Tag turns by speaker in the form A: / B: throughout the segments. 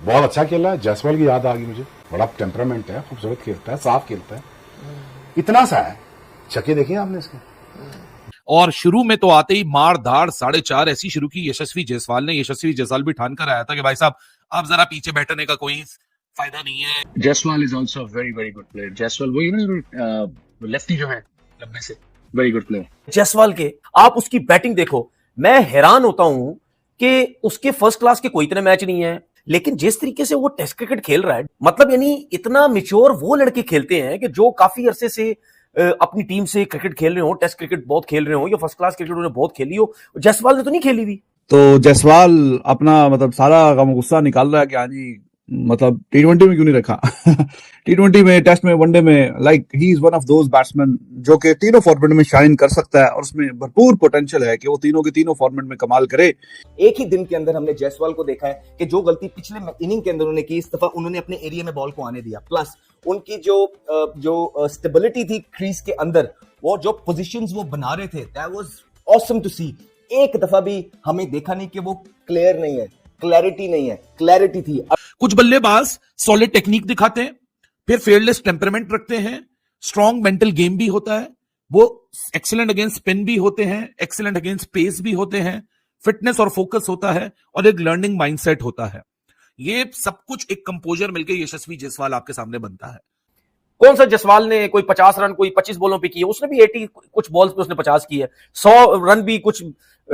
A: बहुत अच्छा खेला है। जायसवाल की याद आ गई मुझे, बड़ा टेम्परामेंट है, खूबसूरत खेलता है, साफ खेलता है, इतना सा है। छक्के देखिए आपने इसके।
B: और शुरू में तो आते ही मार धाड़ 4.5 ऐसी शुरू की यशस्वी जायसवाल ने। यशस्वी जायसवाल भी ठान कर आया था कि भाई साहब अब जरा पीछे बैठने का कोई फायदा नहीं है।
C: Jaiswal is also a very very good player. Jaiswal वही ना लेफ्टी जो है लंबे से, very good player.
D: जायसवाल के आप उसकी बैटिंग देखो, मैं हैरान होता हूं कि उसके फर्स्ट क्लास के कोई इतने मैच नहीं है, लेकिन जिस तरीके से वो टेस्ट क्रिकेट खेल रहा है, मतलब यानी इतना मिच्योर वो लड़के खेलते हैं कि जो काफी अरसे से अपनी टीम से क्रिकेट खेल रहे हो, टेस्ट क्रिकेट बहुत खेल रहे हो या फर्स्ट क्लास क्रिकेट उन्होंने बहुत खेली हो, जायसवाल ने तो नहीं खेली हुई।
E: तो जायसवाल अपना मतलब सारा गम गुस्सा निकाल रहा है कि हाँ जी मतलब टी20 में क्यों नहीं रखा। टी20 में, टेस्ट में, वनडे में, like he is one of those batsman जो कि तीनों फॉर्मेट में शाइन कर सकता है और उसमें भरपूर पोटेंशियल है कि वो तीनों के तीनों फॉर्मेट में कमाल करे।
F: एक ही दिन के अंदर हमने जायसवाल को देखा है कि जो गलती पिछले इनिंग के अंदर उन्होंने की, इस दफा उन्होंने अपने एरिया में बॉल को आने दिया, प्लस उनकी जो स्टेबिलिटी थी क्रीज के अंदर, वो जो पोजीशंस वो बना रहे थे, दैट वाज ऑसम टू सी। एक दफा भी हमें देखा नहीं कि वो क्लियर नहीं है, क्लैरिटी नहीं है, क्लैरिटी थी।
B: कुछ बल्लेबाज सॉलिड टेक्निक दिखाते हैं, फिर फेयरलेस टेम्परामेंट रखते हैं, स्ट्रॉन्ग मेंटल गेम भी होता है, वो एक्सीलेंट अगेंस्ट स्पिन भी होते हैं, एक्सीलेंट अगेंस्ट पेस भी होते हैं, फिटनेस और फोकस होता है और एक लर्निंग माइंडसेट होता है। ये सब कुछ एक कंपोजर मिलकर यशस्वी जायसवाल आपके सामने बनता है।
D: कौन सा जायसवाल ने कोई 50 रन कोई 25 बॉलों पे किए, उसने भी 80 कुछ बॉल्स पे उसने 50 किए, 100 रन भी कुछ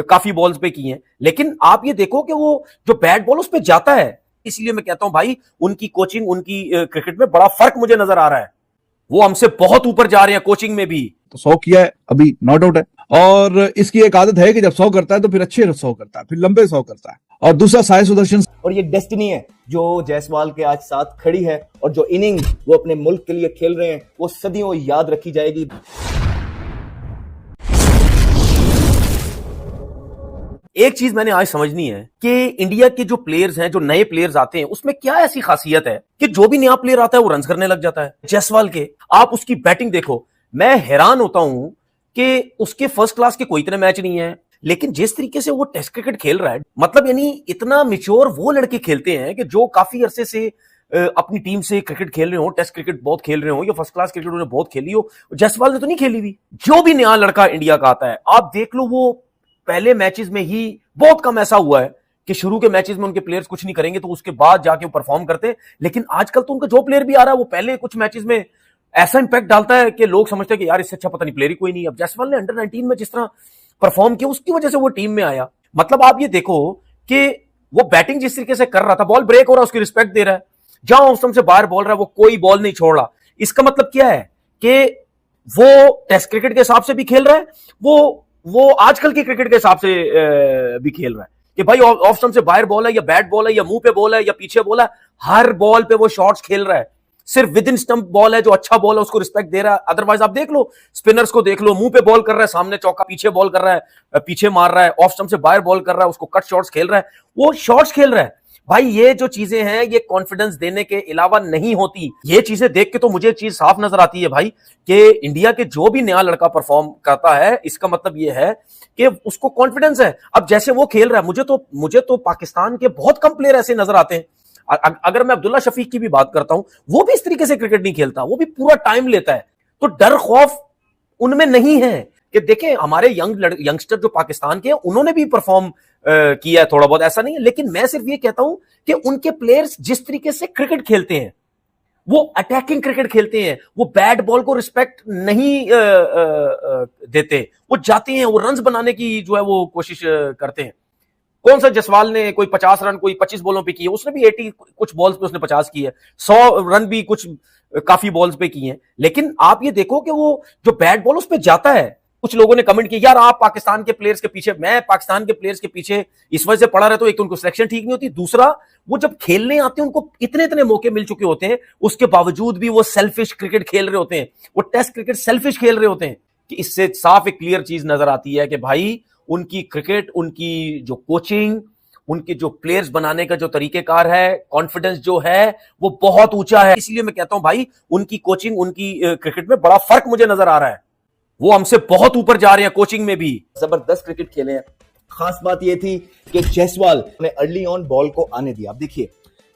D: काफी बॉल्स पे किए, लेकिन आप ये देखो कि वो जो बैट बॉल उस पे जाता है। इसलिए मैं कहता हूं भाई, उनकी कोचिंग, उनकी क्रिकेट में बड़ा फर्क मुझे नजर आ रहा है। वो हमसे बहुत ऊपर जा रहे हैं कोचिंग में भी।
E: तो 100 किया है अभी, नॉट आउट है, और इसकी एक आदत है कि जब 100 करता है तो फिर अच्छे 100 करता है, फिर लंबे 100 करता है। और दूसरा साई सुदर्शन,
F: और ये डेस्टिनी है जो जायसवाल के आज साथ खड़ी है, और जो इनिंग वो अपने मुल्क के लिए खेल रहे हैं वो सदियों याद रखी जाएगी।
D: एक चीज मैंने आज समझनी है कि इंडिया के जो प्लेयर्स हैं, जो नए प्लेयर्स आते हैं, उसमें क्या ऐसी खासियत है कि जो भी नया प्लेयर आता है वो रन करने लग जाता है। जायसवाल के आप उसकी बैटिंग देखो, मैं हैरान होता हूं कि उसके फर्स्ट क्लास के कोई इतने मैच नहीं है, लेकिन जिस तरीके से वो टेस्ट क्रिकेट खेल रहा है, मतलब यानी इतना मिच्योर वो लड़के खेलते हैं कि जो काफी अरसे से अपनी टीम से क्रिकेट खेल रहे हो, टेस्ट क्रिकेट बहुत खेल रहे हो या फर्स्ट क्लास क्रिकेट उन्होंने बहुत खेली हो। जायसवाल ने तो नहीं खेली हुई। जो भी नया लड़का इंडिया का आता है, आप देख लो, वो पहले मैचेस में ही बहुत कम ऐसा हुआ है कि शुरू के मैचेस में उनके प्लेयर्स कुछ नहीं करेंगे तो उसके बाद जाके वो परफॉर्म करते हैं, लेकिन आजकल तो उनका जो प्लेयर भी आ रहा है वो पहले कुछ मैचेस में ऐसा इंपैक्ट डालता है कि लोग समझते हैं कि यार इससे अच्छा पता नहीं प्लेयर ही कोई नहीं। अब जायसवाल ने अंडर 19 में जिस तरह परफॉर्म किया, उसकी वजह से वो टीम में आया। मतलब आप ये देखो कि वो बैटिंग जिस तरीके से कर रहा था, बॉल ब्रेक हो रहा है, उसकी रिस्पेक्ट दे रहा है, जहां ऑफ स्टंप से बाहर बॉल रहा है वो कोई बॉल नहीं छोड़ रहा। इसका मतलब क्या है कि वो टेस्ट क्रिकेट के हिसाब से भी खेल रहा है, वो आजकल के क्रिकेट के हिसाब से भी खेल रहा है कि भाई ऑफ स्टंप से बाहर बॉल है या बैट बॉल है या मुंह पे बॉल है या पीछे बॉल है, हर बॉल पे वो शॉट्स खेल रहा है। सिर्फ विद इन स्टंप बॉल है जो अच्छा बॉल है उसको रिस्पेक्ट दे रहा है, अदरवाइज आप देख लो स्पिनर्स को देख लो, मुंह पे बॉल कर रहा है, सामने चौका, पीछे बॉल कर रहा है, पीछे मार रहा है, ऑफ स्टंप से बाहर बॉल कर रहा है, उसको कट शॉट्स खेल रहा है, वो शॉट्स खेल रहा है। भाई ये जो चीजें हैं ये कॉन्फिडेंस देने के अलावा नहीं होती। ये चीजें देख के तो मुझे चीज साफ नजर आती है भाई कि इंडिया के जो भी नया लड़का परफॉर्म करता है, इसका मतलब ये है कि उसको कॉन्फिडेंस है। अब जैसे वो खेल रहा है, मुझे तो पाकिस्तान के बहुत कम प्लेयर ऐसे नजर आते हैं। अगर मैं अब्दुल्ला शफीक की भी बात करता हूं, वो भी इस तरीके से क्रिकेट नहीं खेलता, वो भी पूरा टाइम लेता है। तो डर खौफ उनमें नहीं है कि देखें हमारे यंगस्टर जो पाकिस्तान के हैं उन्होंने भी परफॉर्म किया है थोड़ा बहुत, ऐसा नहीं है, लेकिन मैं सिर्फ ये कहता हूं कि उनके प्लेयर्स जिस तरीके से क्रिकेट खेलते हैं, वो अटैकिंग क्रिकेट खेलते हैं, वो बैट बॉल को रिस्पेक्ट नहीं देते, वो जाते हैं, वो रन्स बनाने की जो है वो कोशिश करते हैं। कौन सा जायसवाल ने कोई 50 रन कोई 25 बॉलों पे किए, उसने भी 80 कुछ बॉल्स पे उसने 50 किए, 100 रन भी कुछ काफी बॉल्स पे किए, लेकिन आप ये देखो कि वो जो बैट बॉल उस पे जाता है। कुछ लोगों ने कमेंट किया यार आप पाकिस्तान के प्लेयर्स के पीछे, मैं पाकिस्तान के प्लेयर्स के पीछे इस वजह से पड़ा रहता हूं, एक तो उनको सिलेक्शन ठीक नहीं होती, दूसरा वो जब खेलने आते हैं उनको इतने इतने मौके मिल चुके होते हैं, उसके बावजूद भी वो सेल्फिश क्रिकेट खेल रहे होते हैं, वो टेस्ट क्रिकेट सेल्फिश खेल रहे होते हैं। कि इससे साफ एक क्लियर चीज नजर आती है कि भाई उनकी क्रिकेट, उनकी जो कोचिंग, उनके जो प्लेयर्स बनाने का जो तरीकेकार है, कॉन्फिडेंस जो है वो बहुत ऊंचा है। इसलिए मैं कहता हूं भाई उनकी कोचिंग, उनकी क्रिकेट में बड़ा फर्क मुझे नजर आ रहा है। वो हमसे बहुत ऊपर जा रहे हैं कोचिंग में भी।
F: जबरदस्त क्रिकेट खेले हैं। खास बात यह थी कि जायसवाल ने अर्ली ऑन बॉल को आने दिया। अब देखिए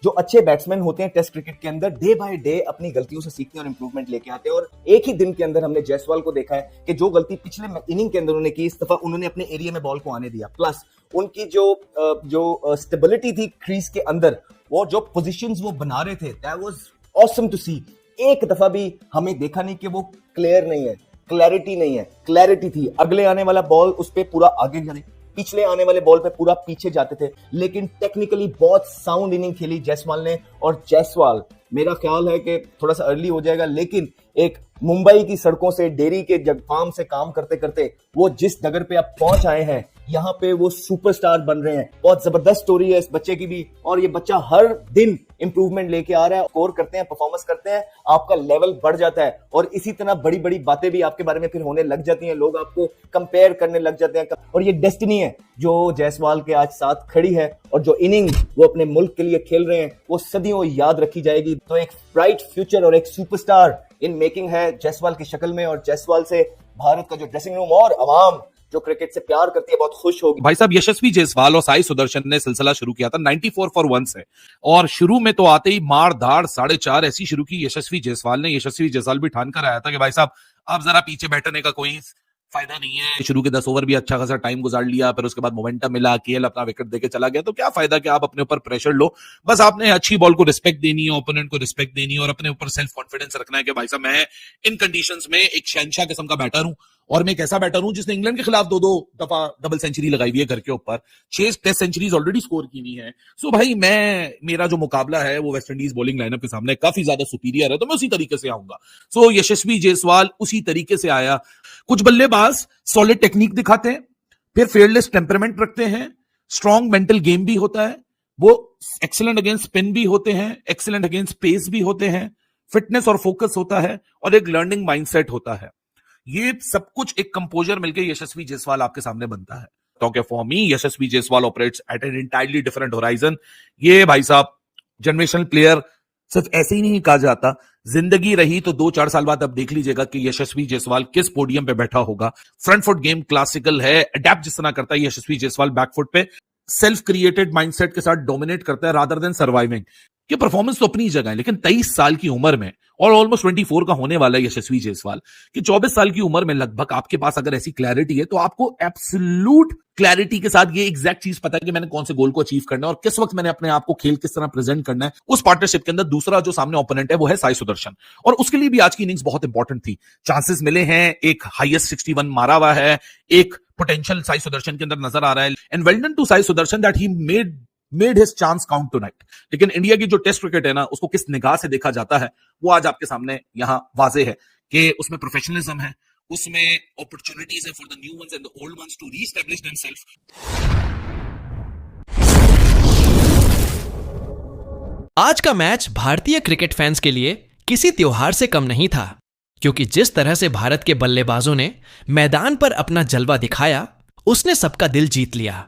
F: जो अच्छे बैट्समैन होते हैं टेस्ट क्रिकेट के अंदर डे बाय डे अपनी गलतियों से सीखते हैं और इंप्रूवमेंट लेके आते हैं। और एक ही दिन के अंदर हमने जायसवाल को देखा है कि जो गलती पिछले इनिंग के अंदर उन्होंने की, इस दफा उन्होंने अपने एरिया में बॉल को आने दिया। प्लस उनकी जो स्टेबिलिटी थी क्रीज के अंदर, वो जो पोजीशंस वो बना रहे थे, दैट वाज ऑसम टू सी। एक दफा भी हमें देखा नहीं कि वो क्लियर नहीं है, क्लैरिटी नहीं है, क्लैरिटी थी। अगले आने वाला बॉल उस पर पूरा आगे जाने, पिछले आने वाले बॉल पे पूरा पीछे जाते थे। लेकिन टेक्निकली बहुत साउंड इनिंग खेली जायसवाल ने। और जायसवाल, मेरा ख्याल है कि थोड़ा सा अर्ली हो जाएगा, लेकिन एक मुंबई की सड़कों से, डेयरी के फार्म से काम करते करते वो जिस डगर पे अब पहुंच आए हैं, यहाँ पे वो सुपरस्टार बन रहे हैं। बहुत जबरदस्त स्टोरी है इस बच्चे की भी, और ये बच्चा हर दिन इंप्रूवमेंट लेके आ रहा है। स्कोर करते हैं, परफॉर्मेंस करते हैं, आपका लेवल बढ़ जाता है। और इसी तरह बड़ी बड़ी बातें भी आपके बारे में फिर होने लग जाती हैं, लोग आपको कंपेयर करने लग जाते हैं। और ये डेस्टिनी है जो जायसवाल के आज साथ खड़ी है, और जो इनिंग वो अपने मुल्क के लिए खेल रहे हैं वो सदियों याद रखी जाएगी। तो एक ब्राइट फ्यूचर और एक सुपरस्टार इन मेकिंग है जायसवाल की शक्ल में। और जायसवाल से भारत का जो ड्रेसिंग रूम और अवाम जो क्रिकेट से प्यार करती है बहुत खुश होगी।
B: भाई साहब, यशस्वी जायसवाल और साई सुदर्शन ने सिलसिला शुरू किया था 94 for 1 से, और शुरू में तो आते ही मार धाड़ 4.5 ऐसी शुरू की यशस्वी जायसवाल ने। यशस्वी जायसवाल भी ठान कर आया था कि भाई साहब अब जरा पीछे बैठने का कोई फायदा नहीं है। शुरू के 10 ओवर भी अच्छा खासा टाइम गुजार लिया, फिर उसके बाद मोमेंटम मिला, केएल अपना विकेट देके चला गया, तो क्या फायदा कि आप अपने ऊपर प्रेशर लो। बस आपने अच्छी बॉल को रिस्पेक्ट देनी है, ओपोनेंट को रिस्पेक्ट देनी है, और अपने ऊपर सेल्फ कॉन्फिडेंस रखना है कि भाई साहब मैं इन कंडीशंस में एक शहनशाह किस्म का बैटर हूं, और मैं एक ऐसा बैटर हूं जिसने इंग्लैंड के खिलाफ 2-2 दफा डबल सेंचुरी लगाई हुई है घर के ऊपर, 6 टेस्ट सेंचुरीज ऑलरेडी स्कोर की हुई है। सो भाई मेरा जो मुकाबला है वो वेस्ट इंडीज बॉलिंग लाइनअप के सामने काफी ज्यादा सुपीरियर है, तो मैं उसी तरीके से आऊंगा। सो यशस्वी जायसवाल उसी तरीके से आया। कुछ बल्लेबाज सॉलिड टेक्निक दिखाते हैं, फिर फेयरलेस टेम्परामेंट रखते हैं, स्ट्रॉन्ग मेंटल गेम भी होता है, वो एक्सीलेंट अगेंस्ट स्पिन भी होते हैं, एक्सीलेंट अगेंस्ट पेस भी होते हैं, फिटनेस और फोकस होता है, और एक लर्निंग माइंडसेट होता है। ये सब कुछ एक कंपोजर मिलकर यशस्वी जायसवाल आपके सामने बनता है। तो for me Yashasvi Jaiswal operates at an entirely different horizon. ये भाई साहब जनरेशनल प्लेयर सिर्फ ऐसे ही नहीं कहा जाता, जिंदगी रही तो 2-4 साल बाद अब देख लीजिएगा कि यशस्वी जायसवाल किस पोडियम पे बैठा होगा। फ्रंट फुट गेम क्लासिकल है, अडेप्ट जिस तरह करता है यशस्वी जायसवाल बैक फुट पे सेल्फ क्रिएटेड माइंडसेट के साथ डोमिनेट करता है रादर देन सर्वाइविंग। कि परफॉर्मेंस तो अपनी जगह है, लेकिन 23 साल की उम्र में, और ऑलमोस्ट 24 का होने वाला है यशस्वी जायसवाल, कि 24 साल की उम्र में लगभग आपके पास अगर ऐसी क्लैरिटी है तो आपको एब्सोल्यूट क्लैरिटी के साथ ये एग्जैक्ट चीज पता है कि मैंने कौन से गोल को अचीव करना है और किस वक्त मैंने अपने आप को खेल किस तरह प्रेजेंट करना है। उस पार्टनरशिप के अंदर दूसरा जो सामने ओपोनेंट है वो है साई सुदर्शन, और उसके लिए भी आज की इनिंग्स बहुत इंपॉर्टेंट थी। चांसेस मिले हैं, एक हाईएस्ट 61 मारा हुआ है, एक पोटेंशियल साई सुदर्शन के अंदर नजर आ रहा है, and well done to Sai Sudharsan that he made his chance count tonight. लेकिन इंडिया की जो टेस्ट क्रिकेट है ना, उसको किस निगाह से देखा जाता है वो आज आपके सामने यहां वाजे है कि उसमें प्रोफेशनलिज्म है, उसमें अपॉर्चुनिटीज है for the new ones and the old ones to reestablish themselves.
G: आज का मैच भारतीय क्रिकेट फैंस के लिए किसी त्योहार से कम नहीं था, क्योंकि जिस तरह से भारत के बल्लेबाजों ने मैदान पर अपना जलवा दिखाया, उसने सबका दिल जीत लिया।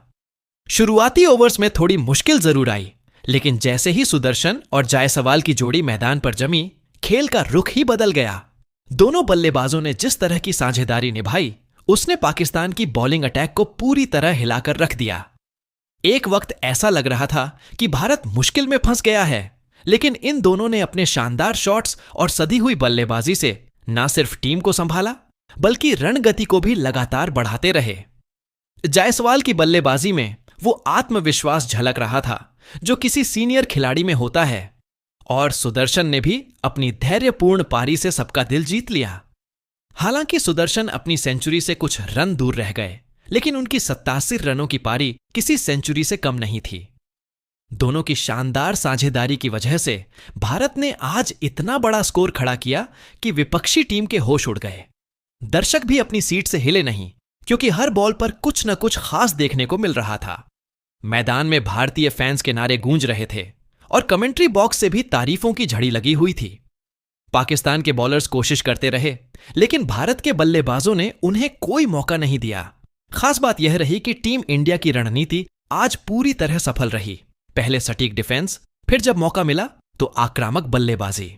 G: शुरुआती ओवर्स में थोड़ी मुश्किल जरूर आई, लेकिन जैसे ही सुदर्शन और जायसवाल की जोड़ी मैदान पर जमी, खेल का रुख ही बदल गया। दोनों बल्लेबाजों ने जिस तरह की साझेदारी निभाई, उसने पाकिस्तान की बॉलिंग अटैक को पूरी तरह हिलाकर रख दिया। एक वक्त ऐसा लग रहा था कि भारत मुश्किल में फंस गया है, लेकिन इन दोनों ने अपने शानदार शॉट्स और सधी हुई बल्लेबाजी से न सिर्फ टीम को संभाला, बल्कि रणगति को भी लगातार बढ़ाते रहे। जायसवाल की बल्लेबाजी में वो आत्मविश्वास झलक रहा था जो किसी सीनियर खिलाड़ी में होता है, और सुदर्शन ने भी अपनी धैर्यपूर्ण पारी से सबका दिल जीत लिया। हालांकि सुदर्शन अपनी सेंचुरी से कुछ रन दूर रह गए, लेकिन उनकी 87 रनों की पारी किसी सेंचुरी से कम नहीं थी। दोनों की शानदार साझेदारी की वजह से भारत ने आज इतना बड़ा स्कोर खड़ा किया कि विपक्षी टीम के होश उड़ गए। दर्शक भी अपनी सीट से हिले नहीं, क्योंकि हर बॉल पर कुछ न कुछ खास देखने को मिल रहा था। मैदान में भारतीय फैंस के नारे गूंज रहे थे, और कमेंट्री बॉक्स से भी तारीफों की झड़ी लगी हुई थी। पाकिस्तान के बॉलर्स कोशिश करते रहे, लेकिन भारत के बल्लेबाजों ने उन्हें कोई मौका नहीं दिया। खास बात यह रही कि टीम इंडिया की रणनीति आज पूरी तरह सफल रही। पहले सटीक डिफेंस, फिर जब मौका मिला तो आक्रामक बल्लेबाजी।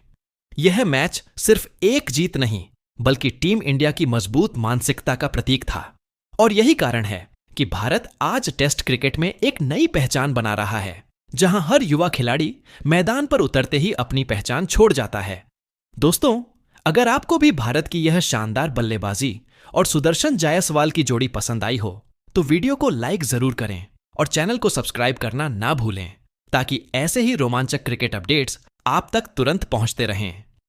G: यह मैच सिर्फ एक जीत नहीं, बल्कि टीम इंडिया की मजबूत मानसिकता का प्रतीक था, और यही कारण है कि भारत आज टेस्ट क्रिकेट में एक नई पहचान बना रहा है। जहां हर युवा खिलाड़ी मैदान पर उतरते ही अपनी पहचान छोड़ जाता है। दोस्तों, अगर आपको भी भारत की यह शानदार बल्लेबाजी और सुदर्शन जायसवाल की जोड़ी पसंद आई हो तो वीडियो को लाइक जरूर करें और चैनल को सब्सक्राइब करना ना भूलें, ताकि ऐसे ही रोमांचक क्रिकेट अपडेट्स आप तक तुरंत पहुंचते रहें।